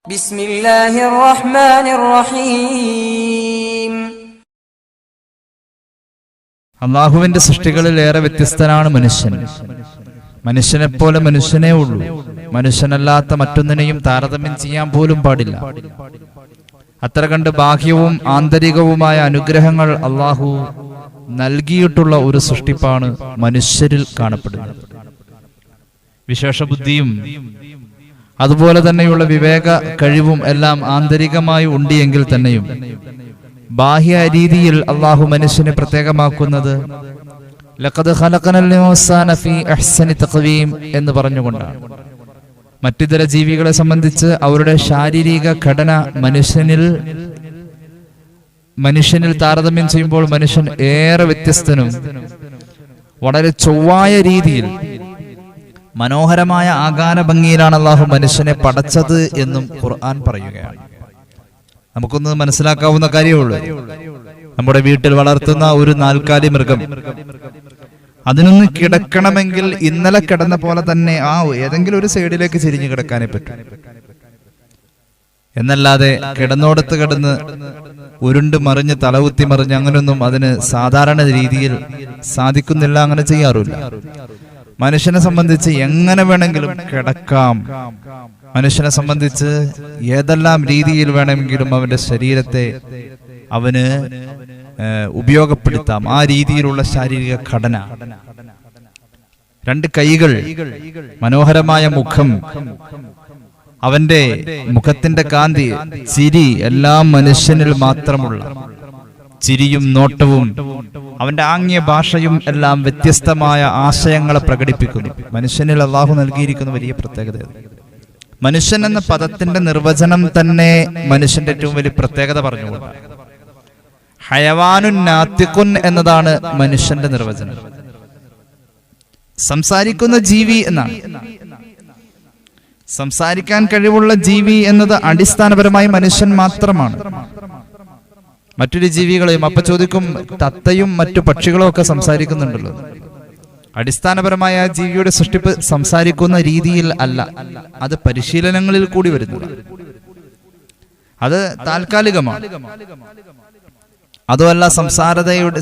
ബിസ്മില്ലാഹിർ റഹ്മാനിർ റഹീം. അള്ളാഹുവിന്റെ സൃഷ്ടികളിൽ ഏറെ വ്യത്യസ്തനാണ് മനുഷ്യൻ. മനുഷ്യനെപ്പോലെ മനുഷ്യനേ ഉള്ളൂ. മനുഷ്യനല്ലാത്ത മറ്റൊന്നിനെയും താരതമ്യം ചെയ്യാൻ പോലും പാടില്ല. അത്ര കണ്ട് ബാഹ്യവും ആന്തരികവുമായ അനുഗ്രഹങ്ങൾ അള്ളാഹു നൽകിയിട്ടുള്ള ഒരു സൃഷ്ടിപ്പാണ് മനുഷ്യരിൽ കാണപ്പെടുന്നത്. വിശേഷബുദ്ധിയും അതുപോലെ തന്നെയുള്ള വിവേക കഴിവും എല്ലാം ആന്തരികമായി ഉണ്ട് എങ്കിൽ തന്നെയും ബാഹ്യ രീതിയിൽ അള്ളാഹു മനുഷ്യനെ പ്രത്യേകമാക്കുന്നത് ലഖദ് ഖലഖനൽ ഇൻസാന ഫീ അഹ്സനി തഖ്വീം എന്ന് പറഞ്ഞുകൊണ്ടാണ്. മറ്റിതര ജീവികളെ സംബന്ധിച്ച് അവരുടെ ശാരീരിക ഘടന മനുഷ്യനിൽ താരതമ്യം ചെയ്യുമ്പോൾ മനുഷ്യൻ ഏറെ വ്യത്യസ്തനും വളരെ ചൊവ്വായ രീതിയിൽ മനോഹരമായ ആകാര ഭംഗിയിലാണ് അള്ളാഹു മനുഷ്യനെ പടച്ചത് എന്നും ഖുർആൻ പറയുകയാണ്. നമുക്കൊന്ന് മനസ്സിലാക്കാവുന്ന കാര്യമുള്ളൂ. നമ്മുടെ വീട്ടിൽ വളർത്തുന്ന ഒരു നാൽക്കാലി മൃഗം, അതിനൊന്ന് കിടക്കണമെങ്കിൽ ഇന്നലെ കിടന്ന പോലെ തന്നെ ഏതെങ്കിലും ഒരു സൈഡിലേക്ക് ചെരിഞ്ഞു കിടക്കാനേ പറ്റും. എന്നല്ലാതെ കിടന്നോടത്ത് കിടന്ന് ഉരുണ്ട് മറിഞ്ഞ് തലകുത്തി മറിഞ്ഞ് അങ്ങനെയൊന്നും അതിന് സാധാരണ രീതിയിൽ സാധിക്കുന്നില്ല, അങ്ങനെ ചെയ്യാറില്ല. മനുഷ്യനെ സംബന്ധിച്ച് എങ്ങനെ വേണമെങ്കിലും കിടക്കാം. മനുഷ്യനെ സംബന്ധിച്ച് ഏതെല്ലാം രീതിയിൽ വേണമെങ്കിലും അവന്റെ ശരീരത്തെ അവന് ഉപയോഗപ്പെടുത്താം. ആ രീതിയിലുള്ള ശാരീരിക ഘടന, രണ്ട് കൈകൾ, മനോഹരമായ മുഖം, അവന്റെ മുഖത്തിന്റെ കാന്തി, ചിരി, എല്ലാം മനുഷ്യനിൽ മാത്രമുള്ള ചിരിയും നോട്ടവും അവന്റെ ആംഗ്യ ഭാഷയും എല്ലാം വ്യത്യസ്തമായ ആശയങ്ങളെ പ്രകടിപ്പിക്കുന്നു. മനുഷ്യനിൽ അള്ളാഹു നൽകിയിരിക്കുന്ന വലിയ പ്രത്യേകത. മനുഷ്യൻ എന്ന പദത്തിന്റെ നിർവചനം തന്നെ മനുഷ്യന്റെ ഏറ്റവും വലിയ പ്രത്യേകത പറഞ്ഞുകൊണ്ട് ഹയവാനുൻ നാത്തിഖുൻ എന്നതാണ് മനുഷ്യന്റെ നിർവചനം. സംസാരിക്കുന്ന ജീവി എന്നാണ്. സംസാരിക്കാൻ കഴിവുള്ള ജീവി എന്നത് അടിസ്ഥാനപരമായി മനുഷ്യൻ മാത്രമാണ്. മറ്റൊരു ജീവികളെയും അപ്പൊ ചോദിക്കും, തത്തയും മറ്റു പക്ഷികളും ഒക്കെ സംസാരിക്കുന്നുണ്ടല്ലോ. അടിസ്ഥാനപരമായ ആ ജീവിയുടെ സൃഷ്ടിപ്പ് സംസാരിക്കുന്ന രീതിയിൽ അല്ല, അത് പരിശീലനങ്ങളിൽ കൂടി വരുന്നതാണ്. അത് താൽക്കാലികമാണ്. അതുമല്ല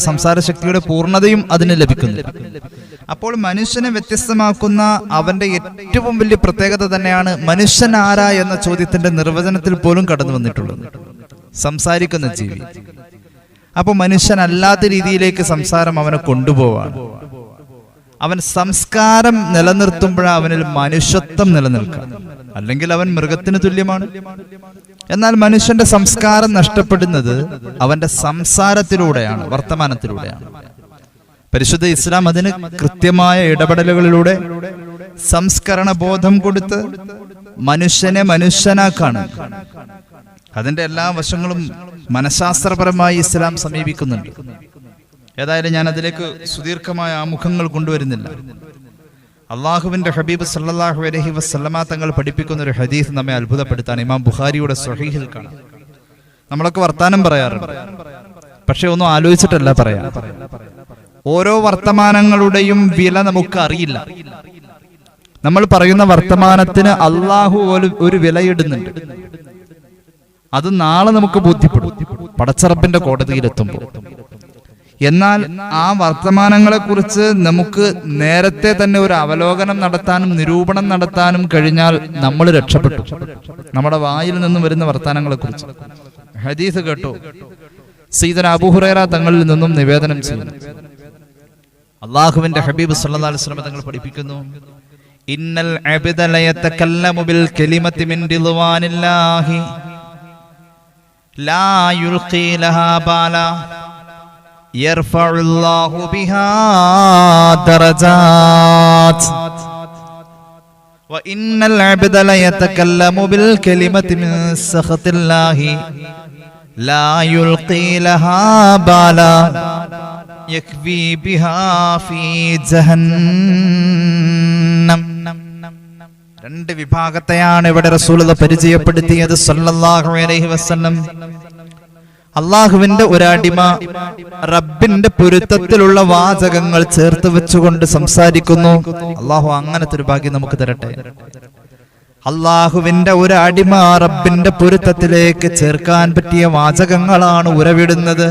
സംസാരശക്തിയുടെ പൂർണ്ണതയും അതിന് ലഭിക്കുന്നു. അപ്പോൾ മനുഷ്യനെ വ്യത്യസ്തമാക്കുന്ന അവന്റെ ഏറ്റവും വലിയ പ്രത്യേകത തന്നെയാണ് മനുഷ്യൻ ആരാ എന്ന ചോദ്യത്തിന്റെ നിർവചനത്തിൽ പോലും കടന്നു വന്നിട്ടുള്ളത്. സംസാരിക്കുന്ന ജീവി. അപ്പൊ മനുഷ്യനല്ലാത്ത രീതിയിലേക്ക് സംസാരം അവനെ കൊണ്ടുപോവാണ്. അവൻ സംസ്കാരം നിലനിർത്തുമ്പോഴാണ് അവനിൽ മനുഷ്യത്വം നിലനിൽക്കുക. അല്ലെങ്കിൽ അവൻ മൃഗത്തിന് തുല്യമാണ്. എന്നാൽ മനുഷ്യന്റെ സംസ്കാരം നഷ്ടപ്പെടുന്നത് അവന്റെ സംസാരത്തിലൂടെയാണ്, വർത്തമാനത്തിലൂടെയാണ്. പരിശുദ്ധ ഇസ്ലാം അതിന് കൃത്യമായ ഇടപെടലുകളിലൂടെ സംസ്കരണ ബോധം കൊടുത്ത് മനുഷ്യനെ മനുഷ്യനാക്കാണ്. അതിന്റെ എല്ലാ വശങ്ങളും മനഃശാസ്ത്രപരമായി ഇസ്ലാം സമീപിക്കുന്നുണ്ട്. ഏതായാലും ഞാൻ അതിലേക്ക് സുദീർഘമായ ആമുഖങ്ങൾ കൊണ്ടുവരുന്നില്ല. അള്ളാഹുവിന്റെ ഹബീബ് സല്ലല്ലാഹു അലൈഹി വസല്ലമ തങ്ങൾ പഠിപ്പിക്കുന്ന ഒരു ഹദീസ് നമ്മെ അത്ഭുതപ്പെടുത്താൻ ഇമാം ബുഖാരിയുടെ സ്വഹീഹിൽ കാണാം. നമ്മളൊക്കെ വർത്താനം പറയാറുണ്ട്, പക്ഷെ ഒന്നും ആലോചിച്ചിട്ടല്ല പറയാം. ഓരോ വർത്തമാനങ്ങളുടെയും വില നമുക്ക് അറിയില്ല. നമ്മൾ പറയുന്ന വർത്തമാനത്തിന് അള്ളാഹു ഒരു വിലയിടുന്നുണ്ട്. അത് നാളെ നമുക്ക് ബോധ്യപ്പെടും പടച്ചറപ്പിന്റെ കോടതിയിലെത്തുമ്പോൾ. എന്നാൽ ആ വർത്തമാനങ്ങളെ കുറിച്ച് നമുക്ക് നേരത്തെ തന്നെ ഒരു അവലോകനം നടത്താനും നിരൂപണം നടത്താനും കഴിഞ്ഞാൽ നമ്മൾ രക്ഷപ്പെട്ടു. നമ്മുടെ വായിൽ നിന്നും വരുന്ന വർത്തമാനങ്ങളെ കുറിച്ച് ഹദീസ് കേട്ടോ, സയ്യിദന അബൂ ഹുറൈറ തങ്ങളിൽ നിന്നും നിവേദനം ചെയ്യുന്നു. അല്ലാഹുവിന്റെ ഹബീബ് സല്ലല്ലാഹു അലൈഹി വസല്ലം തങ്ങൾ പഠിപ്പിക്കുന്നു, ഇന്നൽ അബ്ദ ലയതകല്ലമു ബിൽ കലിമതി മിൻ റിദ്വാനില്ലാഹി ലാ യുൽഖി ലഹാ ബാല യർഫഉല്ലാഹു ബിഹാ ദറജാത് വ ഇന്നൽ അബ്ദ ലയതകല്ലമു ബിൽ കലിമതി മിൻ സഖത്തില്ലാഹി ലാ യുൽഖി ലഹാ ബാല യക്ഫി ബിഹാ ഫീ ജഹന്നം. രണ്ട് വിഭാഗത്തെയാണ് ഇവിടെ റസൂലുള്ളാഹി പരിചയപ്പെടുത്തിയത് സല്ലല്ലാഹു അലൈഹി വസല്ലം. അള്ളാഹുവിന്റെ ഒരടിമ റബ്ബിന്റെ പൊരുത്തത്തിലുള്ള വാചകങ്ങൾ ചേർത്ത് വെച്ചുകൊണ്ട് സംസാരിക്കുന്നു. അള്ളാഹു അങ്ങനത്തെ ഒരു ഭാഗ്യം നമുക്ക് തരട്ടെ. അള്ളാഹുവിന്റെ ഒരു അടിമ റബ്ബിന്റെ പൊരുത്തത്തിലേക്ക് ചേർക്കാൻ പറ്റിയ വാചകങ്ങളാണ് ഉരവിടുന്നത്.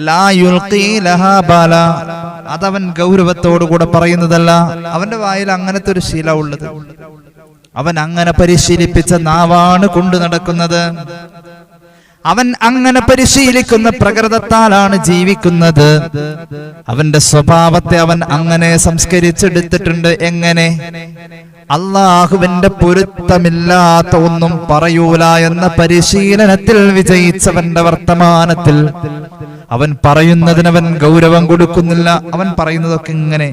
ലാ യുൽഖി ലഹാ ബാല, അതവൻ ഗൗരവത്തോടുകൂടെ പറയുന്നതല്ല. അവന്റെ വായിൽ അങ്ങനത്തെ ഒരു ശീല ഉള്ളത്. അവൻ അങ്ങനെ പരിശീലിപ്പിച്ച നാവാണ് കൊണ്ടു നടക്കുന്നത്. അവൻ അങ്ങനെ പരിശീലിക്കുന്ന പ്രകൃതത്താലാണ് ജീവിക്കുന്നത്. അവന്റെ സ്വഭാവത്തെ അവൻ അങ്ങനെ സംസ്കരിച്ചെടുത്തിട്ടുണ്ട്. എങ്ങനെ? അള്ളാഹുവിന്റെ പൊരുത്തമില്ലാത്ത ഒന്നും പറയൂല എന്ന പരിശീലനത്തിൽ വിജയിച്ചവന്റെ വർത്തമാനത്തിൽ അവൻ പറയുന്നതിനവൻ ഗൗരവം കൊടുക്കുന്നില്ല. അവൻ പറയുന്നതൊക്കെ ഇങ്ങനെ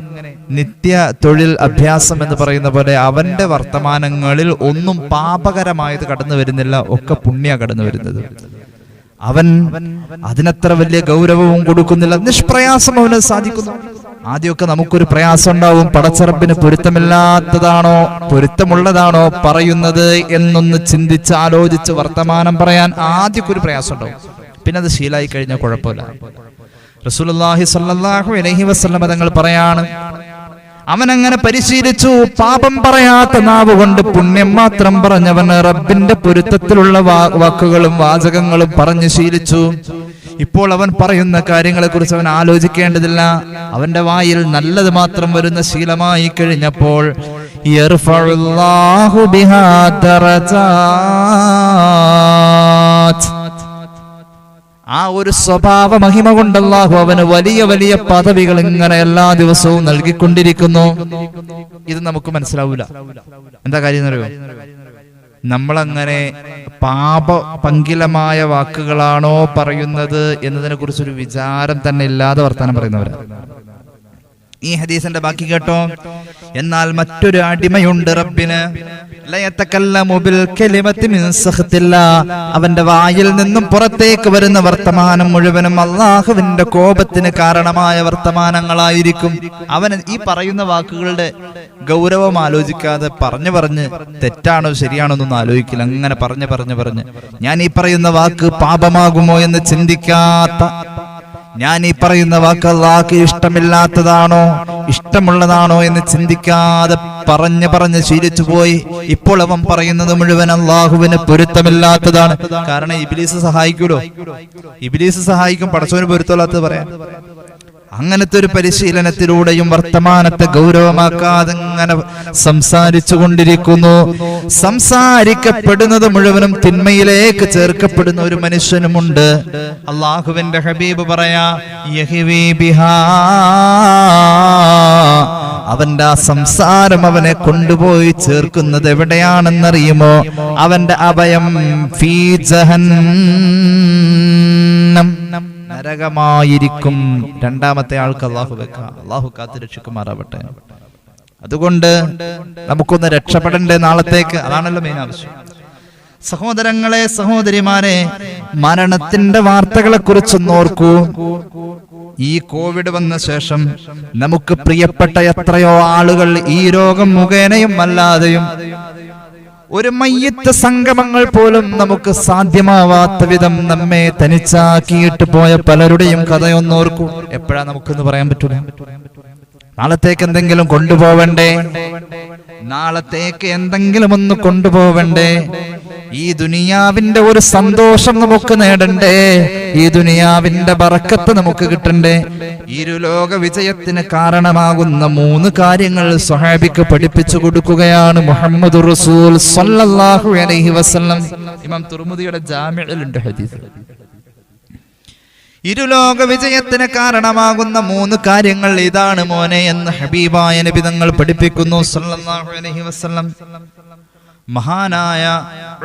നിത്യ തൊഴിൽ അഭ്യാസം എന്ന് പറയുന്ന പോലെ അവന്റെ വർത്തമാനങ്ങളിൽ ഒന്നും പാപകരമായത് കടന്നു വരുന്നില്ല, ഒക്കെ പുണ്യ കടന്നു വരുന്നത്. അവൻ അതിനത്ര വലിയ ഗൗരവവും കൊടുക്കുന്നില്ല. നിഷ്പ്രയാസം അവന് സാധിക്കുന്നു. ആദ്യമൊക്കെ നമുക്കൊരു പ്രയാസം ഉണ്ടാവും. പടച്ചറപ്പിന് പൊരുത്തമില്ലാത്തതാണോ പൊരുത്തമുള്ളതാണോ പറയുന്നത് എന്നൊന്ന് ചിന്തിച്ച് ആലോചിച്ച് വർത്തമാനം പറയാൻ ആദ്യമൊക്കെ ഒരു പ്രയാസം ഉണ്ടാവും. പിന്നെ അത് ശീലായി കഴിഞ്ഞാൽ കുഴപ്പമില്ല. റസൂലുള്ളാഹി സ്വല്ലല്ലാഹു അലൈഹി വസല്ലം തങ്ങൾ പറയാണ്, അവനങ്ങനെ പരിശീലിച്ചു. പാപം പറയാത്ത നാവ് കൊണ്ട് പുണ്യം മാത്രം പറഞ്ഞവന് റബ്ബിന്റെ പൊരുത്തത്തിലുള്ള വാക്കുകളും വാചകങ്ങളും പറഞ്ഞു ശീലിച്ചു. ഇപ്പോൾ അവൻ പറയുന്ന കാര്യങ്ങളെ കുറിച്ച് അവൻ ആലോചിക്കേണ്ടതില്ല. അവന്റെ വായിൽ നല്ലത് മാത്രം വരുന്ന ശീലമായി കഴിഞ്ഞപ്പോൾ യർഫഉല്ലാഹു ബിഹാ ദറജാത്ത്, ആ ഒരു സ്വഭാവ മഹിമ കൊണ്ട് അല്ലാഹു അവന് വലിയ വലിയ പദവികൾ ഇങ്ങനെ എല്ലാ ദിവസവും നൽകിക്കൊണ്ടിരിക്കുന്നു. ഇത് നമുക്ക് മനസ്സിലാവൂല. എന്താ കാര്യം എന്നറിയോ? നമ്മളങ്ങനെ പാപപങ്കിലമായ വാക്കുകളാണോ പറയുന്നത് എന്നതിനെ കുറിച്ചൊരു വിചാരം തന്നെ ഇല്ലാതെ വർത്താനം പറയുന്നവരാ. ഈ ഹദീസിന്റെ ബാക്കി കേട്ടോ. എന്നാൽ മറ്റൊരു അടിമയുണ്ട് റബ്ബിന്, അവന്റെ വായിൽ നിന്നും പുറത്തേക്ക് വരുന്ന വർത്തമാനം മുഴുവനും അള്ളാഹുവിന്റെ കോപത്തിന് കാരണമായ വർത്തമാനങ്ങളായിരിക്കും. അവൻ ഈ പറയുന്ന വാക്കുകളുടെ ഗൗരവം ആലോചിക്കാതെ പറഞ്ഞ് തെറ്റാണോ ശരിയാണോ എന്നൊന്നും ആലോചിക്കില്ല. അങ്ങനെ പറഞ്ഞ് ഞാൻ ഈ പറയുന്ന വാക്ക് പാപമാകുമോ എന്ന് ചിന്തിക്കാത്ത, ഞാൻ ഈ പറയുന്ന വാക്ക് അല്ലാഹുവിന് ഇഷ്ടമില്ലാത്തതാണോ ഇഷ്ടമുള്ളതാണോ എന്ന് ചിന്തിക്കാതെ പറഞ്ഞ് ശീലിച്ചു പോയി. ഇപ്പോൾ അവൻ പറയുന്നത് മുഴുവൻ അല്ലാഹുവിന് പൊരുത്തമില്ലാത്തതാണ്. കാരണം ഇബ്ലീസ് സഹായിക്കൂലോ, ഇബ്ലീസ് സഹായിക്കും പടച്ചവന് പൊരുത്തമില്ലാത്തത് പറയാൻ. അങ്ങനത്തെ ഒരു പരിശീലനത്തിലൂടെയും വർത്തമാനത്തെ ഗൗരവമാക്കാതെ ഇങ്ങനെ സംസാരിച്ചു കൊണ്ടിരിക്കുന്നു. സംസാരിക്കപ്പെടുന്നത് മുഴുവനും തിന്മയിലേക്ക് ചേർക്കപ്പെടുന്ന ഒരു മനുഷ്യനുമുണ്ട്. അള്ളാഹുവിന്റെ ഹബീബ് പറയാ, യഹ്വി ബിഹാ, അവന്റെ ആ സംസാരം അവനെ കൊണ്ടുപോയി ചേർക്കുന്നത് എവിടെയാണെന്നറിയുമോ? അവന്റെ അഭയം ഫീ ജഹന്നം, നരകമായിരിക്കും. രണ്ടാമത്തെ ആൾക്ക് അള്ളാഹു കാത്തു രക്ഷിക്കുമാറാവട്ടെ. അതുകൊണ്ട് നമുക്കൊന്ന് രക്ഷപ്പെടണ്ടേ നാളത്തേക്ക്? അതാണല്ലോ മെയിൻ ആവശ്യം. സഹോദരങ്ങളെ, സഹോദരിമാരെ, മരണത്തിന്റെ വാർത്തകളെ കുറിച്ചൊന്ന് ഓർക്കൂ. ഈ കോവിഡ് വന്ന ശേഷം നമുക്ക് പ്രിയപ്പെട്ട എത്രയോ ആളുകൾ ഈ രോഗം മുഖേനയും അല്ലാതെയും ഒരു മയ്യത്ത് സംഗമങ്ങൾ പോലും നമുക്ക് സാധ്യമാവാത്ത വിധം നമ്മെ തനിച്ചാക്കിയിട്ട് പോയ പലരുടെയും കഥയൊന്നോർക്കൂ. എപ്പോഴാ നമുക്കൊന്ന് പറയാൻ പറ്റൂല? നാളത്തേക്ക് എന്തെങ്കിലും കൊണ്ടുപോവണ്ടേ? നാളത്തേക്ക് എന്തെങ്കിലും ഒന്ന് കൊണ്ടുപോവണ്ടേ? ഈ ദുനിയാവിന്റെ ഒരു സന്തോഷം നമുക്ക് നേടണ്ടേ? ഈ ദുനിയാവിന്റെ ബറക്കത്ത് നമുക്ക് കിട്ടണ്ടേ? ഇരുലോക വിജയത്തിന് കാരണമാകുന്ന 3 കാര്യങ്ങൾ സ്വഹാബിക്ക് പഠിപ്പിച്ചു കൊടുക്കുകയാണ് മുഹമ്മദ് റസൂൽ സല്ലല്ലാഹു അലൈഹി വസല്ലം. ഇമാം തുർമുദിയുടെ ജാമിഉലുണ്ട് ഹദീസ്. ഇരുലോക വിജയത്തിന് കാരണമാകുന്ന 3 കാര്യങ്ങൾ ഇതാണ് മോനെ എന്ന് ഹബീബായ നബി തങ്ങൾ പഠിപ്പിക്കുന്നു സല്ലല്ലാഹു അലൈഹി വസല്ലം. മഹാനായ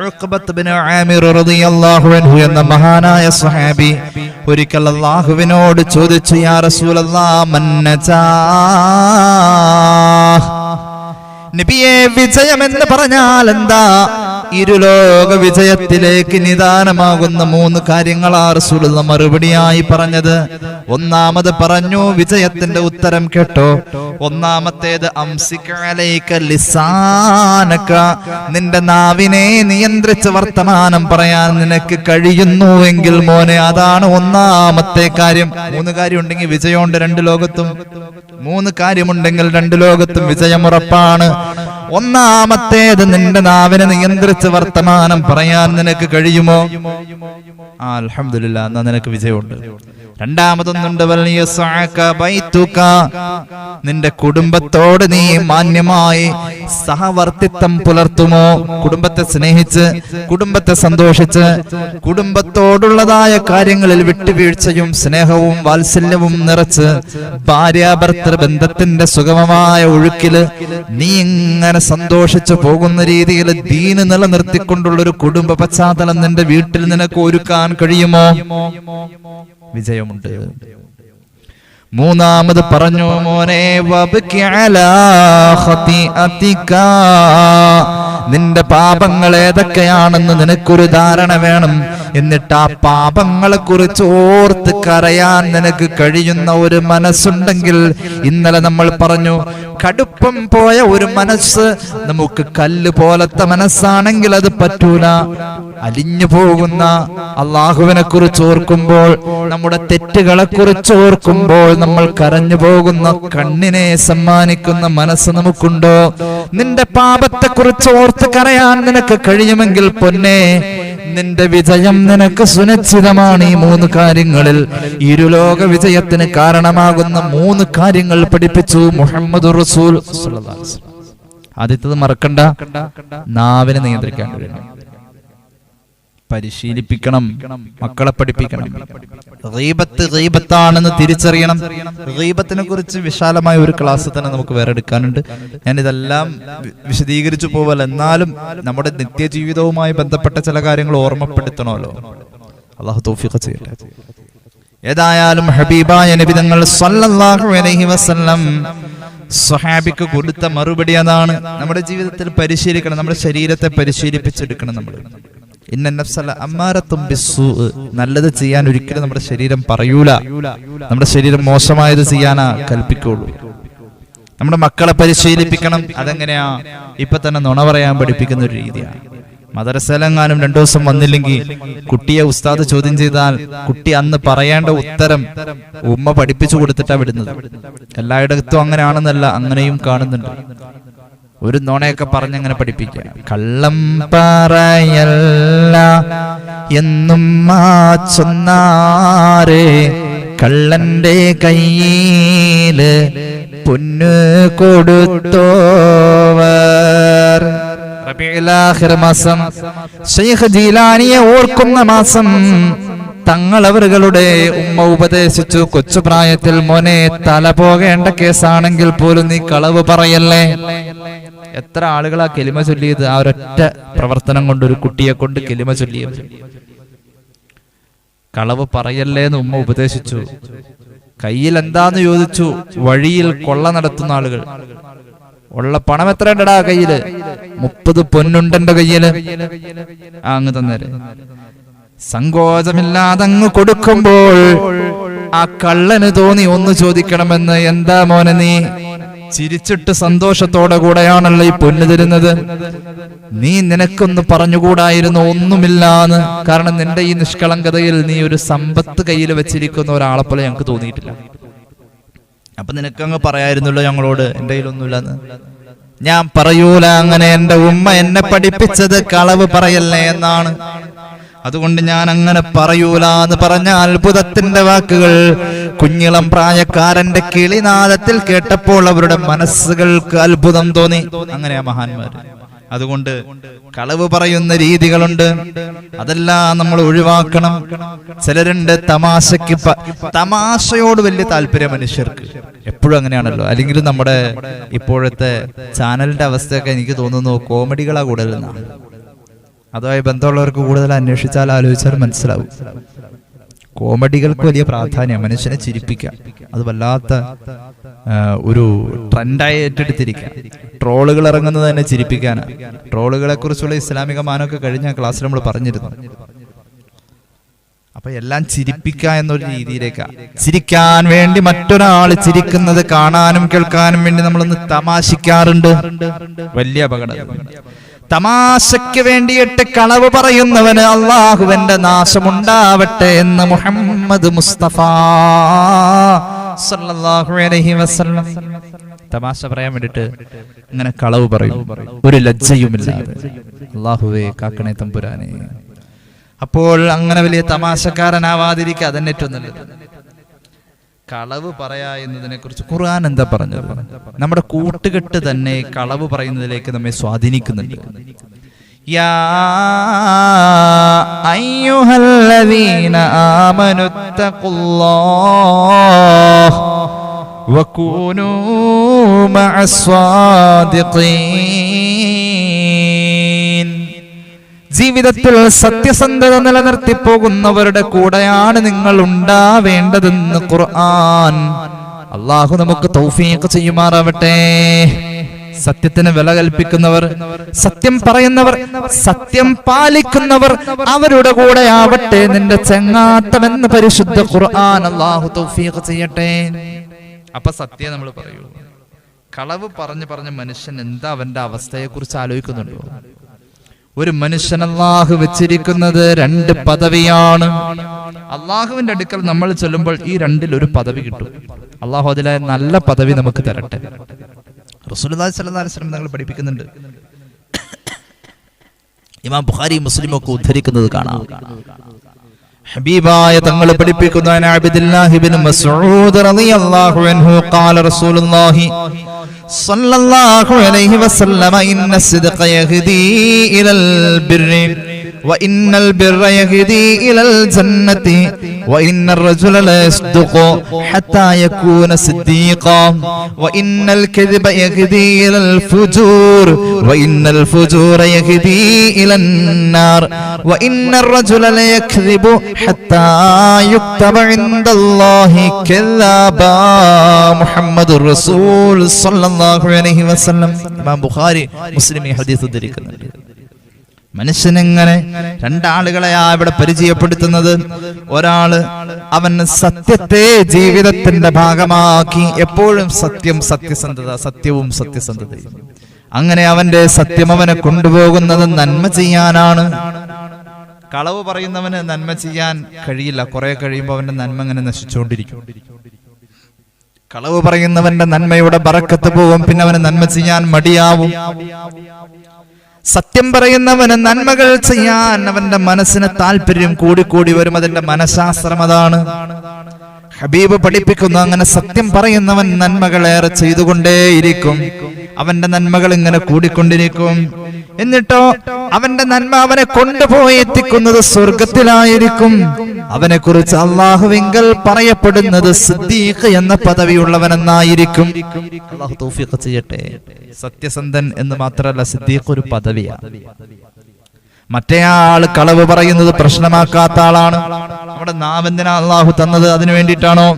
ഉഖബത്ത് ബിൻ ആമിർ റളിയല്ലാഹു അൻഹു എന്ന മഹാനായ സ്വഹാബി ഒരിക്കൽ അല്ലാഹുവിനോട് ചോദിച്ചു, യാ റസൂലല്ലാഹ്, മൻ നജാഹ്, നബിയെ വിജയം എന്ന് പറഞ്ഞാൽ എന്താ? ഇരുലോക വിജയത്തിലേക്ക് നിദാനമാകുന്ന 3 കാര്യങ്ങളാ റസൂലുള്ളാഹി മറുപടിയായി പറഞ്ഞത്. ഒന്നാമത് പറഞ്ഞു, വിജയത്തിന്റെ ഉത്തരം കേട്ടോ. ഒന്നാമത്തേത് അംസിക അലൈക ലിസാനക, നിന്റെ നാവിനെ നിയന്ത്രിച്ച് വർത്തമാനം പറയാൻ നിനക്ക് കഴിയുന്നുവെങ്കിൽ മോനെ, അതാണ് ഒന്നാമത്തെ കാര്യം. 3 കാര്യം ഉണ്ടെങ്കിൽ വിജയമുണ്ട് 2 ലോകത്തും. 3 കാര്യമുണ്ടെങ്കിൽ 2 ലോകത്തും വിജയം ഉറപ്പാണ്. ഒന്നാമത്തേത് നിന്റെ നാവിനെ നിയന്ത്രിച്ച് വർത്തമാനം പറയാൻ നിനക്ക് കഴിയുമോ? അൽഹംദുലില്ലാ, എന്നാ നിനക്ക് വിജയമുണ്ട്. രണ്ടാമതൊന്നുണ്ട്, നിന്റെ കുടുംബത്തോട് നീ മാന്യമായി സഹവർത്തിത്വം പുലർത്തുമോ? കുടുംബത്തെ സ്നേഹിച്ച്, കുടുംബത്തെ സന്തോഷിച്ച്, കുടുംബത്തോടുള്ളതായ കാര്യങ്ങളിൽ വിട്ടുവീഴ്ചയും സ്നേഹവും വാത്സല്യവും നിറച്ച് ഭാര്യാഭർത്തൃ ബന്ധത്തിന്റെ സുഗമമായ ഒഴുക്കില് നീ ഇങ്ങനെ സന്തോഷിച്ചു പോകുന്ന രീതിയിൽ ദീന് നിലനിർത്തിക്കൊണ്ടുള്ളൊരു കുടുംബ പശ്ചാത്തലം നിന്റെ വീട്ടിൽ നിനക്ക് ഒരുക്കാൻ കഴിയുമോ? വിജയമുണ്ട്. മൂന്നാമത് പറഞ്ഞു, മോനെ വബ്കി അലാ ഖതിഅതിക, നിന്റെ പാപങ്ങൾ ഏതൊക്കെയാണെന്ന് നിനക്കൊരു ധാരണ വേണം. എന്നിട്ട് ആ പാപങ്ങളെ കുറിച്ച് ഓർത്ത് കരയാൻ നിനക്ക് കഴിയുന്ന ഒരു മനസ്സുണ്ടെങ്കിൽ, ഇന്നലെ നമ്മൾ പറഞ്ഞു കടുപ്പം പോയ ഒരു മനസ്സ് നമുക്ക് കല്ല് പോലത്തെ മനസ്സാണെങ്കിൽ അത് പറ്റൂല. അലിഞ്ഞു പോകുന്ന അള്ളാഹുവിനെ കുറിച്ച് ഓർക്കുമ്പോൾ, നമ്മുടെ തെറ്റുകളെ കുറിച്ച് ഓർക്കുമ്പോൾ നമ്മൾ കരഞ്ഞു പോകുന്ന കണ്ണിനെ സമ്മാനിക്കുന്ന മനസ്സ് നമുക്കുണ്ടോ? നിന്റെ പാപത്തെ കുറിച്ച് ഓർത്ത് കരയാൻ നിനക്ക് കഴിയുമെങ്കിൽ പൊന്നെ, നിന്റെ വിജയം നിനക്ക് സുനിശ്ചിതമാണ്. ഈ മൂന്ന് കാര്യങ്ങളിൽ ഇരുലോക വിജയത്തിന് കാരണമാകുന്ന മൂന്ന് കാര്യങ്ങൾ പഠിപ്പിച്ചു മുഹമ്മദ് റസൂൽ സ്വല്ലല്ലാഹു അലൈഹി വസല്ലം. ആദ്യത്തേത് മറക്കണ്ട, നാവിനെ നിയന്ത്രിക്കാൻ കഴിയണം, പരിശീലിപ്പിക്കണം, മക്കളെ പഠിപ്പിക്കണം. ഗീബത്ത് ഗീബത്താണെന്ന് തിരിച്ചറിയണം. ഗീബത്തിനെ കുറിച്ച് വിശാലമായ ഒരു ക്ലാസ് തന്നെ നമുക്ക് വേറെ എടുക്കാനുണ്ട്. ഞാൻ ഇതെല്ലാം വിശദീകരിച്ചു പോവല്ല, എന്നാലും നമ്മുടെ നിത്യജീവിതവുമായി ബന്ധപ്പെട്ട ചില കാര്യങ്ങൾ ഓർമ്മപ്പെടുത്തണമല്ലോ. അല്ലാഹു തൗഫീഖ് ചെയ്യട്ടെ. ഏതായാലും ഹബീബായ നബി തങ്ങൾ സ്വല്ലല്ലാഹു അലൈഹി വസല്ലം സ്വഹാബിക്ക് കൊടുത്ത മറുപടി അതാണ്. നമ്മുടെ ജീവിതത്തിൽ പരിശീലിക്കണം, നമ്മുടെ ശരീരത്തെ പരിശീലിപ്പിച്ചെടുക്കണം. നമ്മൾ നല്ലത് ചെയ്യാൻ ഒരിക്കലും നമ്മുടെ ശരീരം പറയൂല. നമ്മുടെ ശരീരം മോശമായത് ചെയ്യാനാ കൽപ്പിക്കുള്ളൂ. നമ്മുടെ മക്കളെ പരിശീലിപ്പിക്കണം. അതെങ്ങനെയാ? ഇപ്പൊ തന്നെ നുണ പറയാൻ പഠിപ്പിക്കുന്ന ഒരു രീതിയാണ്. മദ്രസയിലെങ്ങാനും 2 ദിവസം വന്നില്ലെങ്കിൽ കുട്ടിയെ ഉസ്താദ് ചോദ്യം ചെയ്താൽ കുട്ടി അന്ന് പറയേണ്ട ഉത്തരം ഉമ്മ പഠിപ്പിച്ചു കൊടുത്തിട്ടാ വിടുന്നത്. എല്ലായിടത്തും അങ്ങനെയാണെന്നല്ല, അങ്ങനെയും കാണുന്നുണ്ട്. ഒരു നുണയൊക്കെ പറഞ്ഞങ്ങനെ പഠിപ്പിക്കുക. കള്ളം പറയല്ല എന്നും ചൊന്നാരെ, കള്ളന്റെ കയ്യില് പൊന്ന് കൊടുത്തോവർ. റബീഉൽ ആഖിർ മാസം, ശൈഖ് ജീലാനിയെ ഓർക്കുന്ന മാസം. തങ്ങളവരുടെ ഉമ്മ ഉപദേശിച്ചു, കൊച്ചുപ്രായത്തിൽ മോനെ, തല പോകേണ്ട കേസാണെങ്കിൽ പോലും നീ കളവ് പറയല്ലേ. എത്ര ആളുകളാ കെലിമ ചൊല്ലിയത്? ആ ഒരൊറ്റ പ്രവർത്തനം കൊണ്ട്, ഒരു കുട്ടിയെ കൊണ്ട് കെലിമ ചൊല്ലിയത്. കളവ് പറയല്ലേ എന്ന് ഉമ്മ ഉപദേശിച്ചു. കയ്യിൽ എന്താന്ന് ചോദിച്ചു. വഴിയിൽ കൊള്ള നടത്തുന്ന ആളുകൾ, ഉള്ള പണം എത്ര ഉണ്ടടാ കയ്യില്? 30 പൊന്നുണ്ടെന്റെ കയ്യില്. അങ്ങ് തന്നേര്. സങ്കോചമില്ലാതെ അങ്ങ് കൊടുക്കുമ്പോൾ ആ കള്ളന് തോന്നി ഒന്ന് ചോദിക്കണമെന്ന്. എന്താ മോനെ, നീ ചിരിച്ചിട്ട് സന്തോഷത്തോടെ കൂടെയാണല്ലോ ഈ പൊന്ന് തരുന്നത്, നീ നിനക്കൊന്ന് പറഞ്ഞുകൂടായിരുന്നു ഒന്നുമില്ലാന്ന്? കാരണം നിന്റെ ഈ നിഷ്കളങ്കതയിൽ നീ ഒരു സമ്പത്ത് കയ്യിൽ വെച്ചിരിക്കുന്ന ഒരാളെ പോലെ ഞങ്ങൾക്ക് തോന്നിയിട്ടില്ല. അപ്പൊ നിനക്കങ്ങ് പറയായിരുന്നല്ലോ ഞങ്ങളോട് എന്റെ കയ്യിലൊന്നുമില്ലെന്ന്. ഞാൻ പറയൂല അങ്ങനെ. എന്റെ ഉമ്മ എന്നെ പഠിപ്പിച്ചത് കളവ് പറയല്ലേ എന്നാണ്. അതുകൊണ്ട് ഞാൻ അങ്ങനെ പറയൂല എന്ന് പറഞ്ഞ അത്ഭുതത്തിന്റെ വാക്കുകൾ കുഞ്ഞിളം പ്രായക്കാരന്റെ കിളിനാദത്തിൽ കേട്ടപ്പോൾ അവരുടെ മനസ്സുകൾക്ക് അത്ഭുതം തോന്നി. അങ്ങനെയാ മഹാന്മാർ. അതുകൊണ്ട് കളവ് പറയുന്ന രീതികളുണ്ട്, അതെല്ലാം നമ്മൾ ഒഴിവാക്കണം. ചിലരുണ്ട് തമാശയോട് വലിയ താല്പര്യം മനുഷ്യർക്ക്. എപ്പോഴും അങ്ങനെയാണല്ലോ. അല്ലെങ്കിൽ നമ്മുടെ ഇപ്പോഴത്തെ ചാനലിന്റെ അവസ്ഥയൊക്കെ എനിക്ക് തോന്നുന്നു കോമഡികളാ കൂടുതലെന്നാണ്. അതുമായി ബന്ധമുള്ളവർക്ക് കൂടുതൽ അന്വേഷിച്ചാൽ ആലോചിച്ചാൽ മനസ്സിലാവും. കോമഡികൾക്ക് വലിയ പ്രാധാന്യം, മനുഷ്യനെ ചിരിപ്പിക്കാം. അത് വല്ലാത്ത ഒരു ട്രെൻഡായി ഏറ്റെടുത്തിരിക്കാം. ട്രോളുകൾ ഇറങ്ങുന്നത് തന്നെ ചിരിപ്പിക്കാനാണ്. ട്രോളുകളെ കുറിച്ചുള്ള ഇസ്ലാമിക മാനമൊക്കെ കഴിഞ്ഞ ക്ലാസ്സിൽ നമ്മൾ പറഞ്ഞിരുന്നു. അപ്പൊ എല്ലാം ചിരിപ്പിക്കുക എന്നൊരു രീതിയിലേക്കാണ്. ചിരിക്കാൻ വേണ്ടി മറ്റൊരാൾ ചിരിക്കുന്നത് കാണാനും കേൾക്കാനും വേണ്ടി നമ്മളൊന്ന് തമാശിക്കാറുണ്ട്. വലിയ അപകടം. തമാശയ്ക്ക് വേണ്ടിയിട്ട് കളവ് പറയുന്നവന് അള്ളാഹുവിന്റെ നാശമുണ്ടാവട്ടെ എന്ന് മുഹമ്മദ് മുസ്തഫ സല്ലല്ലാഹു അലൈഹി വസല്ലം. തമാശ പറയാൻ വേണ്ടിട്ട് ഇങ്ങനെ കളവ് പറയും, ഒരു ലജ്ജയുമില്ലാതെ. അല്ലാഹുവേ കാക്കണേ തമ്പുരാനെ. അപ്പോൾ അങ്ങനെ വലിയ തമാശക്കാരനാവാതിരിക്കുക, അതന്നെ ഏറ്റവും നല്ലത്. കളവ് പറയാ എന്നതിനെ കുറിച്ച് ഖുർആൻ എന്താ പറഞ്ഞത്? നമ്മുടെ കൂട്ടുകെട്ട് തന്നെ കളവ് പറയുന്നതിലേക്ക് നമ്മെ സ്വാധീനിക്കുന്നുണ്ട്. യാ അയ്യുഹല്ലദീന ആമനുത്തഖുല്ലാഹ് വകൂനൂ മഅസ്സാദിഖീൻ. ജീവിതത്തിൽ സത്യസന്ധത നിലനിർത്തി പോകുന്നവരുടെ കൂടെയാണ് നിങ്ങൾ ഉണ്ടാവേണ്ടതെന്ന് ഖുർആൻ. അല്ലാഹു നമുക്ക് തൗഫീഖ് ചെയ്യുമാറാവട്ടെ. സത്യത്തിന് വില കൽപ്പിക്കുന്നവർ, സത്യം പറയുന്നവർ, സത്യം പാലിക്കുന്നവർ, അവരുടെ കൂടെ ആവട്ടെ നിന്റെ ചെങ്ങാത്തമെന്ന് പരിശുദ്ധ ഖുർആൻ. അല്ലാഹു തൗഫീഖ് ചെയ്യട്ടെ. അപ്പൊ സത്യം നമ്മൾ പറയൂ. കളവ് പറഞ്ഞ് മനുഷ്യൻ എന്താ അവന്റെ അവസ്ഥയെ കുറിച്ച് ആലോചിക്കുന്നുണ്ടോ? ഒരു മനുഷ്യൻ അല്ലാഹു വെച്ചിരിക്കുന്നത് 2 പദവിയാണ്. അള്ളാഹുവിന്റെ അടുക്കൽ നമ്മൾ ചൊല്ലുമ്പോൾ ഈ 2ൽ ഒരു പദവി കിട്ടും. അള്ളാഹു അതിലെ നല്ല പദവി നമുക്ക് തരട്ടെ. റസൂലുള്ളാഹി സ്വല്ലല്ലാഹു അലൈഹി വസല്ലം തങ്ങൾ പഠിപ്പിക്കുന്നുണ്ട്. ഇമാം ബുഖാരി മുസ്ലിം ഒക്കെ ഉദ്ധരിക്കുന്നത് കാണാം. ഹബീബായ തങ്ങൾ പഠിപ്പിക്കുന്നു, അബ്ദുല്ലാഹി ഇബ്നു മസ്ഊദ് റളിയല്ലാഹു അൻഹു ഖാല റസൂലുള്ളാഹി സ്വല്ലല്ലാഹു അലൈഹി വസല്ലം ഇന്ന സിദ്ഖ യഹ്ദീ ഇലൽ ബിർരി وإن البر يهدي إلى الجنة وإن الرجل لا يصدق حتى يكون صديقا وإن الكذب يهدي إلى الفجور وإن الفجور يهدي إلى النار وإن الرجل لا يكذب حتى يكتب عند الله كذابا محمد رسول صلى الله عليه وسلم. ഇമാം ബുഖാരി മുസ്ലിം ഈ ഹദീസ് ഉദ്ധരിക്കുന്നുണ്ട്. മനുഷ്യനെങ്ങനെ 2 ആളുകളെയാ ഇവിടെ പരിചയപ്പെടുത്തുന്നത്. ഒരാള് അവൻ സത്യത്തെ ജീവിതത്തിന്റെ ഭാഗമാക്കി എപ്പോഴും സത്യം, സത്യസന്ധത, സത്യവും സത്യസന്ധതയും. അങ്ങനെ അവന്റെ സത്യം അവനെ കൊണ്ടുപോകുന്നത് നന്മ ചെയ്യാനാണ്. കളവ് പറയുന്നവന് നന്മ ചെയ്യാൻ കഴിയില്ല. കുറെ കഴിയുമ്പോൾ അവന്റെ നന്മ അങ്ങനെ നശിച്ചുകൊണ്ടിരിക്കും. കളവ് പറയുന്നവന്റെ നന്മയുടെ ബറക്കത്ത് പോകും, പിന്നെ അവന് നന്മ ചെയ്യാൻ മടിയാവും. സത്യം പറയുന്നവന് നന്മകൾ ചെയ്യാൻ അവന്റെ മനസ്സിന് താല്പര്യം കൂടിക്കൂടി വരും. അതിന്റെ മനഃശാസ്ത്രം അതാണ്. ഹബീബ് പഠിപ്പിക്കുന്നു, അങ്ങനെ സത്യം പറയുന്നവൻ നന്മകളേറെ ചെയ്തുകൊണ്ടേയിരിക്കും. അവന്റെ നന്മകൾ ഇങ്ങനെ കൂടിക്കൊണ്ടിരിക്കും. എന്നിട്ടോ അവന്റെ നന്മ അവനെ കൊണ്ടുപോയി എത്തിക്കുന്നത് സ്വർഗത്തിലായിരിക്കും. അവനെ കുറിച്ച് അല്ലാഹുവിങ്കൽ പറയപ്പെടുന്നത് സിദ്ദീഖ് എന്ന പദവിയുള്ളവനെന്നായിരിക്കും. അല്ലാഹു തൗഫീഖ് ചെയ്യട്ടെ. സത്യസന്ധൻ എന്ന് മാത്രമല്ല, സിദ്ദീഖ് ഒരു പദവിയാണ്. മറ്റേയാൾ കളവ് പറയുന്നത് പ്രശ്നമാക്കാത്ത ആളാണ്. നമ്മുടെ നാവെന്തിനാ അല്ലാഹു തന്നത്? അതിനു വേണ്ടിയിട്ടാണോ?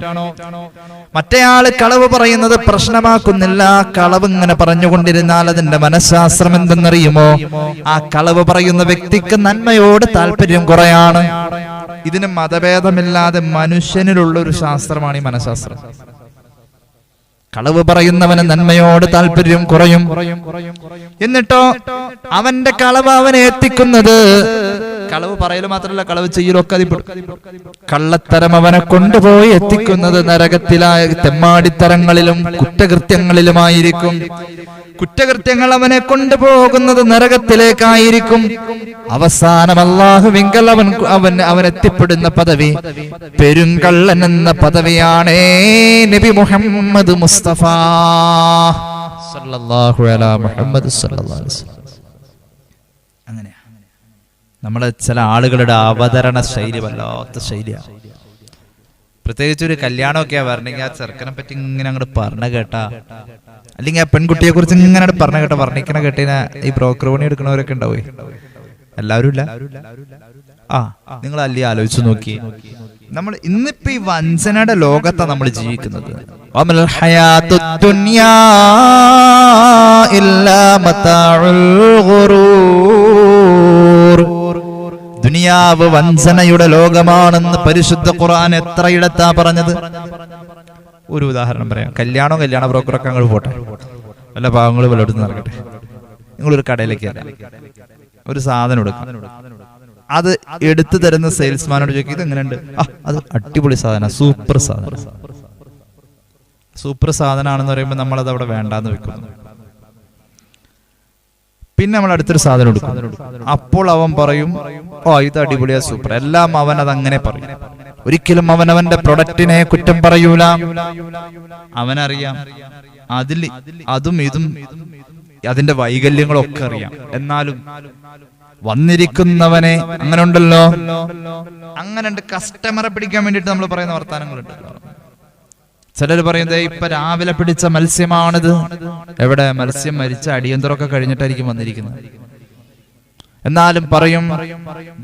മറ്റേയാള് കളവ് പറയുന്നത് പ്രശ്നമാക്കുന്നില്ല. കളവ് ഇങ്ങനെ പറഞ്ഞുകൊണ്ടിരുന്നാൽ അതിന്റെ മനഃശാസ്ത്രം എന്തെന്നറിയുമോ? ആ കളവ് പറയുന്ന വ്യക്തിക്ക് നന്മയോട് താല്പര്യം കുറയാണ്. ഇതിന് മതഭേദമില്ലാതെ മനുഷ്യനിലുള്ള ഒരു ശാസ്ത്രമാണ് ഈ മനഃശാസ്ത്രം. കളവ് പറയുന്നവന് നന്മയോട് താല്പര്യം കുറയും. എന്നിട്ടോ അവന്റെ കളവ് അവനെ എത്തിക്കുന്നത്, കളവ് പറയല് മാത്രമല്ല കളവ് ചെയ്യലൊക്കെ അതിപ്പെടും. കള്ളത്തരം അവനെ കൊണ്ടുപോയി എത്തിക്കുന്നത് നരകത്തിലായ തെമ്മാടിത്തരങ്ങളിലും കുറ്റകൃത്യങ്ങളിലുമായിരിക്കും. കുറ്റകൃത്യങ്ങൾ അവനെ കൊണ്ടുപോകുന്നത് നരകത്തിലേക്കായിരിക്കും. അവസാനം അല്ലാഹുവിങ്കൽ അവൻ എത്തിപ്പെടുന്ന പദവി പെരുങ്കള്ളൻ എന്ന പദവിയാണ്. നബി മുഹമ്മദ് മുസ്തഫ സല്ലല്ലാഹു അലൈഹി മുഹമ്മദ് സല്ലല്ലാഹു അലൈഹി വസല്ലം. അങ്ങനെ നമ്മളെ ചില ആളുകളുടെ അവതരണ ശൈലി വല്ലാത്ത ശൈലിയാണ്. പ്രത്യേകിച്ച് ഒരു കല്യാണമൊക്കെയാ വരണമെങ്കിൽ ആ ചെറുക്കനെ പറ്റി ഇങ്ങനെ അങ്ങോട്ട് പറഞ്ഞ കേട്ടാ, അല്ലെങ്കിൽ ആ പെൺകുട്ടിയെ കുറിച്ച് ഇങ്ങനെ പറഞ്ഞ കേട്ട വർണ്ണിക്കണ കേട്ടീന ഈ ബ്രോക്കർ പണി എടുക്കണവരൊക്കെ ഉണ്ടാവേ. എല്ലാവരും ഇല്ല. നിങ്ങൾ അല്ലേ ആലോചിച്ചു നോക്കി. നമ്മൾ ഇന്നിപ്പോ ഈ വഞ്ചനയുടെ ലോകത്താണ് നമ്മൾ ജീവിക്കുന്നത്. ദുനിയാവ് വഞ്ചനയുടെ ലോകമാണെന്ന് പരിശുദ്ധ ഖുർആൻ എത്രയിടത്താ പറഞ്ഞത്? ഒരു ഉദാഹരണം പറയാം. കല്യാണ ബ്രോക്കറൊക്കെ അങ്ങോട്ട് പോട്ടെ, വല്ല പാവങ്ങൾ വല്ലയിടത്ത് നടക്കട്ടെ. നിങ്ങളൊരു കടയിലേക്ക് ഒരു സാധനം എടുക്കാം. അത് എടുത്തു തരുന്ന സെയിൽസ്മാനോട് ചോദിക്കും, ഇത് എങ്ങനെയുണ്ട്? അത് അടിപൊളി സാധനം, സൂപ്പർ സാധനം. സൂപ്പർ സാധനമാണെന്ന് പറയുമ്പോൾ നമ്മളത് അവിടെ വേണ്ടാന്ന് വെക്കുന്നു. പിന്നെ നമ്മൾ അടുത്തൊരു സാധനം എടുക്കും. അപ്പോൾ അവൻ പറയും, ഓ ഇത് അടിപൊളിയാ, സൂപ്പർ. എല്ലാം അവൻ അതങ്ങനെ പറയും. ഒരിക്കലും അവനവന്റെ പ്രൊഡക്റ്റിനെ കുറ്റം പറയൂല. അവനറിയാം അതും ഇതും അതിന്റെ വൈകല്യങ്ങളൊക്കെ അറിയാം. എന്നാലും വന്നിരിക്കുന്നവനെ അങ്ങനെ ഉണ്ടല്ലോ, അങ്ങനെ കസ്റ്റമറെ പിടിക്കാൻ വേണ്ടിട്ട് നമ്മൾ പറയുന്ന വർത്താനങ്ങളുണ്ടല്ലോ. ചിലർ പറയുന്നത് ഇപ്പൊ രാവിലെ പിടിച്ച മത്സ്യമാണിത്. എവിടെ? മത്സ്യം മരിച്ച അടിയന്തരമൊക്കെ കഴിഞ്ഞിട്ടായിരിക്കും വന്നിരിക്കുന്നത്. എന്നാലും പറയും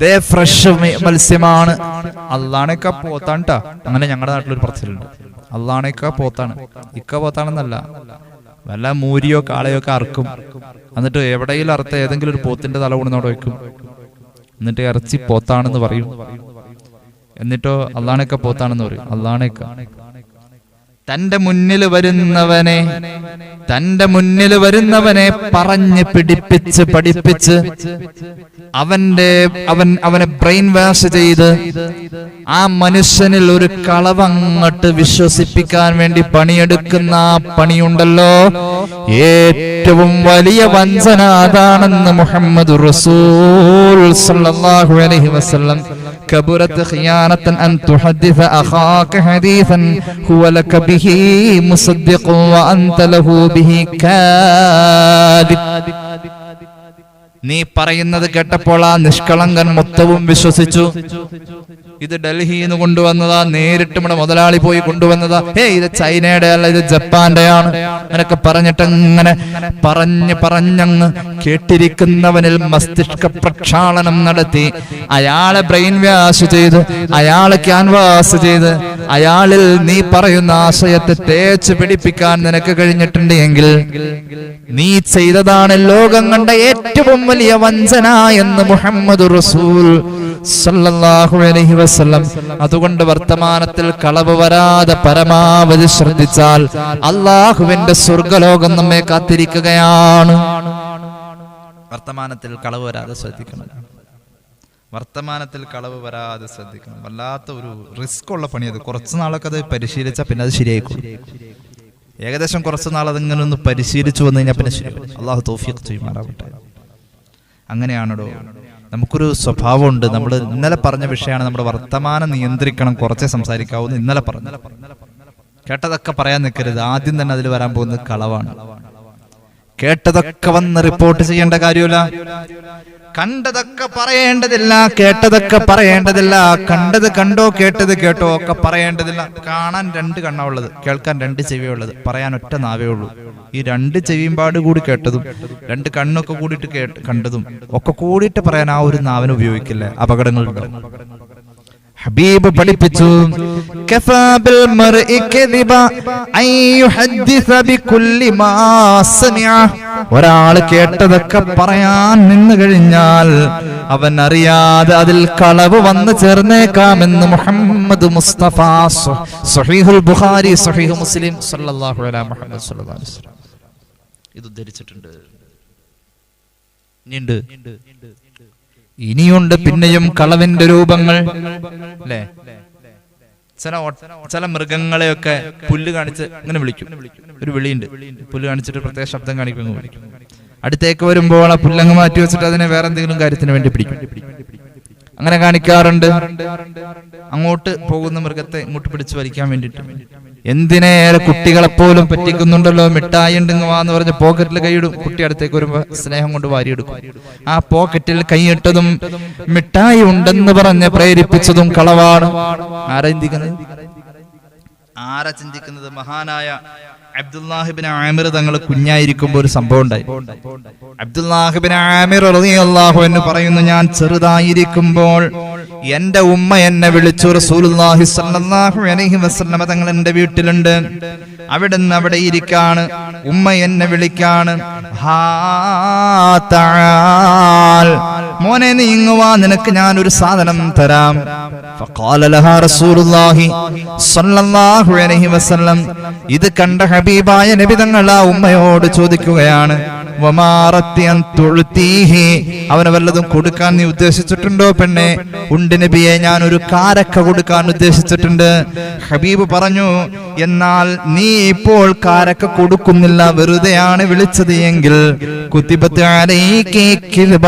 ദേ ഫ്രഷ് മത്സ്യമാണ്. അള്ളാണേക്കാ പോത്താണ് ട്ടാ. അങ്ങനെ ഞങ്ങളുടെ നാട്ടിലൊരു പറച്ചിലുണ്ട്, അള്ളാണേക്കാ പോത്താണ്. ഇക്ക പോത്താണെന്നല്ല, വല്ല മൂരിയോ കാളയോ ഒക്കെ അറക്കും. എന്നിട്ട് എവിടെയും അറുത്ത ഏതെങ്കിലും ഒരു പോത്തിന്റെ തല കൊണ്ടുവന്നവിടെ വെക്കും. എന്നിട്ട് ഇറച്ചി പോത്താണെന്ന് പറയും. എന്നിട്ടോ അള്ളാണേക്ക പോത്താണെന്ന് പറയും. അള്ളാണേക്ക തന്റെ മുന്നിൽ വരുന്നവനെ പറഞ്ഞ് പിടിപ്പിച്ച് പഠിപ്പിച്ച് അവനെ ബ്രെയിൻ വാഷ് ചെയ്ത് ആ മനുഷ്യനിൽ ഒരു കളവങ്ങട്ട് വിശ്വസിപ്പിക്കാൻ വേണ്ടി പണിയെടുക്കുന്ന ആ പണിയുണ്ടല്ലോ, ഏറ്റവും വലിയ വഞ്ചന അതാണെന്ന് മുഹമ്മദ് റസൂൽ സല്ലല്ലാഹു അലൈഹി വസല്ലം കബുറത്ത് ഖിയാനതൻ അൻ തുഹദ്ദിസ അഖാക ഹദീസൻ ഹുവ ലക ബിഹി മുസദ്ദിഖു വ അൻത ലഹു ബിഹി കാദിബ്. നീ പറയുന്നത് കേട്ടപ്പോൾ ആ നിഷ്കളങ്കൻ മൊത്തവും വിശ്വസിച്ചു. ഇത് ഡൽഹിയിൽ നിന്ന് കൊണ്ടുവന്നതാ, നേരിട്ട് നമ്മുടെ മുതലാളി പോയി കൊണ്ടുവന്നതാ, ഇത് ചൈനയുടെ അല്ല, ഇത് ജപ്പാന്റെ ആണ്, അങ്ങനൊക്കെ പറഞ്ഞിട്ടങ്ങനെ പറഞ്ഞങ്ങ് കേട്ടിരിക്കുന്നവനിൽ മസ്തിഷ്ക പ്രക്ഷാളനം നടത്തി അയാളെ ബ്രെയിൻ വാഷ് ചെയ്ത് അയാളെ ക്യാൻവാസ് ചെയ്ത് അയാളിൽ നീ പറയുന്ന ആശയത്തെ തേച്ച് പിടിപ്പിക്കാൻ നിനക്ക് കഴിഞ്ഞിട്ടുണ്ട് എങ്കിൽ നീ ചെയ്തതാണ് ലോകം കണ്ട ഏറ്റവും വലിയ വഞ്ചന എന്ന് മുഹമ്മദ് റസൂൽ സല്ലല്ലാഹു അലൈഹി വസല്ലം. അതുകൊണ്ട് വർത്തമാനത്തിൽ കളവ് വരാതെ പരമാവധി ശ്രദ്ധിച്ചാൽ അള്ളാഹുവിന്റെ സ്വർഗലോകം നമ്മെ കാത്തിരിക്കുകയാണ്. വർത്തമാനത്തിൽ കളവ് വരാതെ ശ്രദ്ധിക്കണം. വല്ലാത്ത ഒരു റിസ്ക് ഉള്ള പണി അത്. കുറച്ചു നാളൊക്കെ അത് പരിശീലിച്ചാൽ പിന്നെ അത് ശരിയായിക്കോളും. ഏകദേശം കുറച്ചു നാൾ അതിങ്ങനെ ഒന്ന് പരിശീലിച്ചു വന്നു കഴിഞ്ഞാൽ പിന്നെ ശരിയാവും. അള്ളാഹു തൗഫീഖ് ചെയ്യുമാറാവട്ടെ. അങ്ങനെയാണോ? നമുക്കൊരു സ്വഭാവമുണ്ട്. നമ്മൾ ഇന്നലെ പറഞ്ഞ വിഷയമാണ്, നമ്മുടെ വർത്തമാനം നിയന്ത്രിക്കണം. കുറച്ചേ സംസാരിക്കാവൂന്ന് ഇന്നലെ പറഞ്ഞു. കേട്ടതൊക്കെ പറയാൻ നിൽക്കരുത്. ആദ്യം തന്നെ അതിൽ വരാൻ പോകുന്നത് കളവാണ്. കേട്ടതൊക്കെ വന്ന് റിപ്പോർട്ട് ചെയ്യേണ്ട കാര്യമില്ല. കണ്ടതൊക്കെ പറയേണ്ടതില്ല, കേട്ടതൊക്കെ പറയേണ്ടതില്ല. കണ്ടത് കണ്ടോ കേട്ടത് കേട്ടോ ഒക്കെ പറയേണ്ടതില്ല. കാണാൻ 2 കണ്ണാ ഉള്ളത്, കേൾക്കാൻ 2 ചെവിയാ ഉള്ളത്, പറയാൻ ഒറ്റ നാവേ ഉള്ളൂ. ഈ 2 ചെവിയുംപാട് കൂടി കേട്ടതും 2 കണ്ണൊക്കെ കൂടിയിട്ട് കണ്ടതും ഒക്കെ കൂടിയിട്ട് പറയാൻ ആ ഒരു നാവിനെ ഉപയോഗിക്കില്ലേ, അപകടങ്ങളുണ്ടാവും. ഹബീബ് പഠിപ്പിച്ചു, കഫാ ബിൽ മർഇ കദിബ അൻ യുഹദ്ദിസ ബികുല്ലി മാ സമിഅ. ഒരാൾ കേട്ടതൊക്കെ പറയാൻ നിന്ന് കഴിഞ്ഞാൽ അവൻ അറിയാതെ അതിൽ കളവ് വന്നു ചേർന്നേക്കാമെന്ന് മുഹമ്മദ് മുസ്തഫ സ്വഹീഹുൽ ബുഖാരി സ്വഹീഹ് മുസ്ലിം സല്ലല്ലാഹു അലൈഹി മുഹമ്മദ് സല്ലല്ലാഹു അലൈഹി വസല്ലം ഇത് ഉദ്ധരിച്ചിട്ടുണ്ട്. ഇനിയുണ്ട് പിന്നെയും കളവിന്റെ രൂപങ്ങൾ, അല്ലേ? ചില മൃഗങ്ങളെയൊക്കെ പുല്ല് കാണിച്ച് ഇങ്ങനെ വിളിക്കും. ഒരു വിളിയുണ്ട്, പുല്ല് കാണിച്ചിട്ട് പ്രത്യേക ശബ്ദം കാണിക്കുന്നു വിളിക്കും. അടുത്തേക്ക് വരുമ്പോൾ ആ പുല്ലങ്ങ് മാറ്റി വെച്ചിട്ട് അതിനെ വേറെ എന്തെങ്കിലും കാര്യത്തിന് വേണ്ടി പിടിക്കും. അങ്ങനെ കാണിക്കാറുണ്ട്. അങ്ങോട്ട് പോകുന്ന മൃഗത്തെ ഇങ്ങോട്ട് പിടിച്ചു വലിക്കാൻ വേണ്ടിയിട്ട്. എന്തിനേറെ കുട്ടികളെപ്പോലും പറ്റിക്കുന്നുണ്ടല്ലോ. മിഠായി ഉണ്ടെങ്കിൽ വാന്ന് പറഞ്ഞ് പോക്കറ്റിൽ കൈയിടും. കുട്ടി അടുത്തേക്ക് വരുമ്പോ സ്നേഹം കൊണ്ട് വാരിയെടുക്കും. ആ പോക്കറ്റിൽ കൈയിട്ടതും മിഠായി ഉണ്ടെന്ന് പറഞ്ഞ് പ്രേരിപ്പിച്ചതും കളവാണ്. ആരാ ചിന്തിക്കുന്നത്? മഹാനായ അബ്ദുല്ലാഹിബ്നു ആമിർ തങ്ങൾ കുഞ്ഞായിരിക്കുമ്പോൾ ഒരു സംഭവം ഉണ്ടായി. അബ്ദുല്ലാഹിബ്നു ആമിർ റളിയല്ലാഹു അൻഹു പറയുന്നു, ഞാൻ ചെറുതായിരിക്കുമ്പോൾ എന്റെ ഉമ്മ എന്നെ വിളിച്ചു. റസൂലുള്ളാഹി സ്വല്ലല്ലാഹു അലൈഹി വസല്ലം തങ്ങൾ എന്റെ വീട്ടിലുണ്ട്. അവിടുന്ന് അവിടെ ഇരിക്കാണ്. ഉമ്മ എന്നെ വിളിക്കാണ്, ഹാ തആൽ, മോനെ നീ ഇങ്ങ് വാ, നിനക്ക് ഞാൻ ഒരു സാധനം തരാം. ഫഖാല ലഹാ റസൂലുള്ളാഹി സ്വല്ലല്ലാഹു അലൈഹി വസല്ലം. ഇത് കണ്ട ഹബീബായ നബി തങ്ങൾ ആ ഉമ്മയോട് ചോദിക്കുകയാണ്, അവന് വല്ലതും കൊടുക്കാൻ നീ ഉദ്ദേശിച്ചിട്ടുണ്ടോ പെണ്ണെ? ഉണ്ട് നബിയെ, ഞാൻ ഒരു കാരക്ക കൊടുക്കാൻ ഉദ്ദേശിച്ചിട്ടുണ്ട്. ഹബീബ് പറഞ്ഞു, എന്നാൽ നീ ഇപ്പോൾ കാരക്ക കൊടുക്കുന്നില്ല, വെറുതെയാണ് വിളിച്ചത് എങ്കിൽ കുത്തിബത്ത് അലൈകി കിൽബ,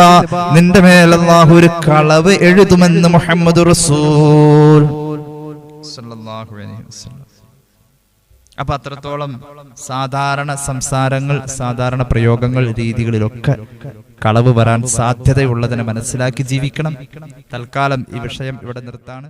നിന്റെ മേൽ അല്ലാഹു ഒരു കളവ് എഴുതുമെന്ന് മുഹമ്മദ് റസൂൽ സല്ലല്ലാഹു അലൈഹി വസല്ലം. അപ്പൊ അത്രത്തോളം സാധാരണ സംസാരങ്ങൾ, സാധാരണ പ്രയോഗങ്ങൾ, രീതികളിലൊക്കെ കളവ് വരാൻ സാധ്യതയുള്ളതിനെ മനസ്സിലാക്കി ജീവിക്കണം. തൽക്കാലം ഈ വിഷയം ഇവിടെ നിർത്താണ്.